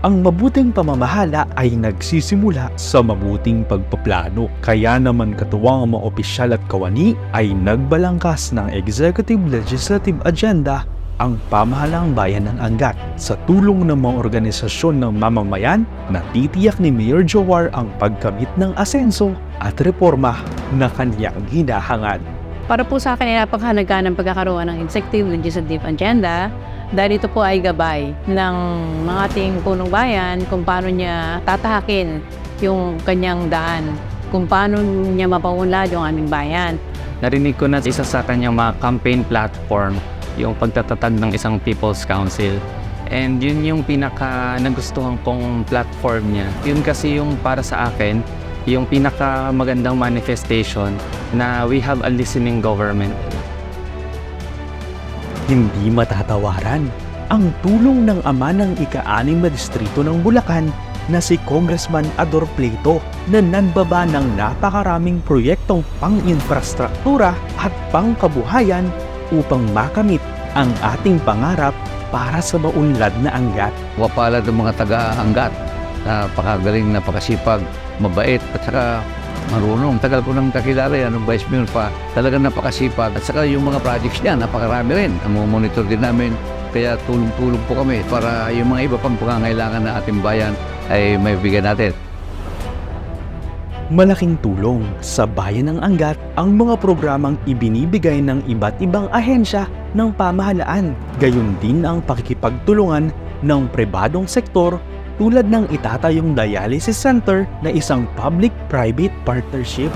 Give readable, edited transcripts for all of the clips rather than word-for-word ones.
Ang mabuting pamamahala ay nagsisimula sa mabuting pagpaplano. Kaya naman katuwang ang mga opisyal at kawani ay nagbalangkas ng Executive Legislative Agenda ang pamahalaang bayan ng Angat sa tulong ng mga organisasyon ng mamamayan na titiyak ni Mayor Jowar ang pagkamit ng asenso at reforma na kanyang hinahangad. Para po sa akin ay napakahalaga ng pagkakaroon ng Executive Legislative Agenda dahil ito po ay gabay ng mga ating punong bayan kung paano niya tatahakin yung kanyang daan, kung paano niya mapaunlad yung aming bayan. Narinig ko na isa sa kanyang mga campaign platform, yung pagtatatag ng isang People's Council. And yun yung pinaka nagustuhan kong platform niya. Yun kasi yung para sa akin, yung pinaka magandang manifestation na we have a listening government. Hindi matatawaran ang tulong ng ama ng ika-6 na distrito ng Bulacan na si Congressman Ador Pleito na nanbaba ng napakaraming proyektong pang-infrastruktura at pang-kabuhayan upang makamit ang ating pangarap para sa maunlad na Angat. Wapalad ng mga taga-Angat, napakagaling, napakasipag, mabait at saka marunong. Tagal ko nang kakilala yan, nung Vice Mayor pa, talagang napakasipag. At saka yung mga projects niya, napakarami rin. Ang monitor din namin, kaya tulong-tulong po kami para yung mga iba pang pangangailangan ng ating bayan ay may bigyan natin. Malaking tulong sa bayan ng Angat ang mga programang ibinibigay ng iba't ibang ahensya ng pamahalaan. Gayon din ang pakikipagtulungan ng pribadong sektor tulad ng itatayong dialysis center na isang public-private partnership.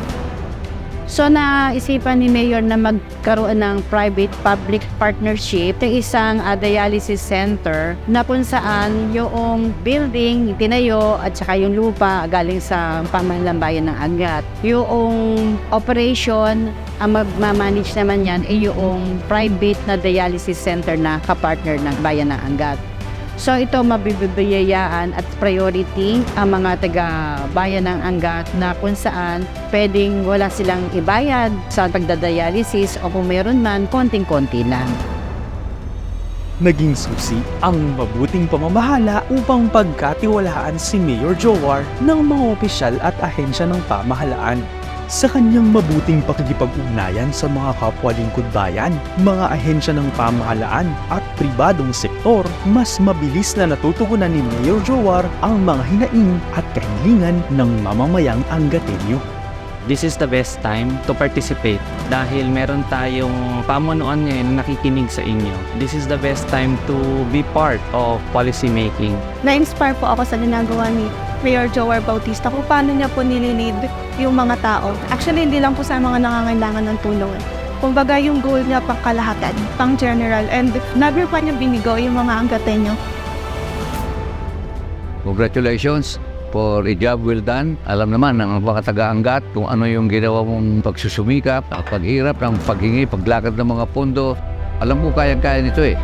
So naisipan ni Mayor na magkaroon ng private-public partnership ng isang dialysis center na kung saan yung building, tinayo at saka yung lupa galing sa pamahalaan bayan ng Angat. Yung operation, ang magmamanage naman yan ay yung private na dialysis center na kapartner ng bayan ng Angat. So ito mabibigayaan at priority ang mga taga-bayan ng Angat na kung saan pwedeng wala silang ibayad sa pagdadialysis o kung meron man, konting-konti lang. Naging susi ang mabuting pamamahala upang pagkatiwalaan si Mayor Jowar ng mga opisyal at ahensya ng pamahalaan. Sa kanyang mabuting pakikipag-ugnayan sa mga kapwa-lingkod bayan, mga ahensya ng pamahalaan at pribadong sektor, mas mabilis na natutugunan ni Mayor Jowar ang mga hinaing at kahilingan ng mamamayang Anggatenyo. This is the best time to participate dahil meron tayong pamunuan ngayon na nakikinig sa inyo. This is the best time to be part of policy making. Na-inspire po ako sa ginagawa ni Mayor Jowar Bautista kung paano niya po nililid yung mga tao. Actually, hindi lang po sa mga nangangailangan ng tulong. Kumbaga yung goal niya pang kalahatan, pang general, and never pa niya binigo yung mga Anggatenyo. Congratulations for a job well done. Alam naman ng mga taga-Angat kung ano yung ginawa mong pagsusumikap, paghirap, ng paghingi, paglakad ng mga pondo. Alam mo, kayang-kaya nito eh.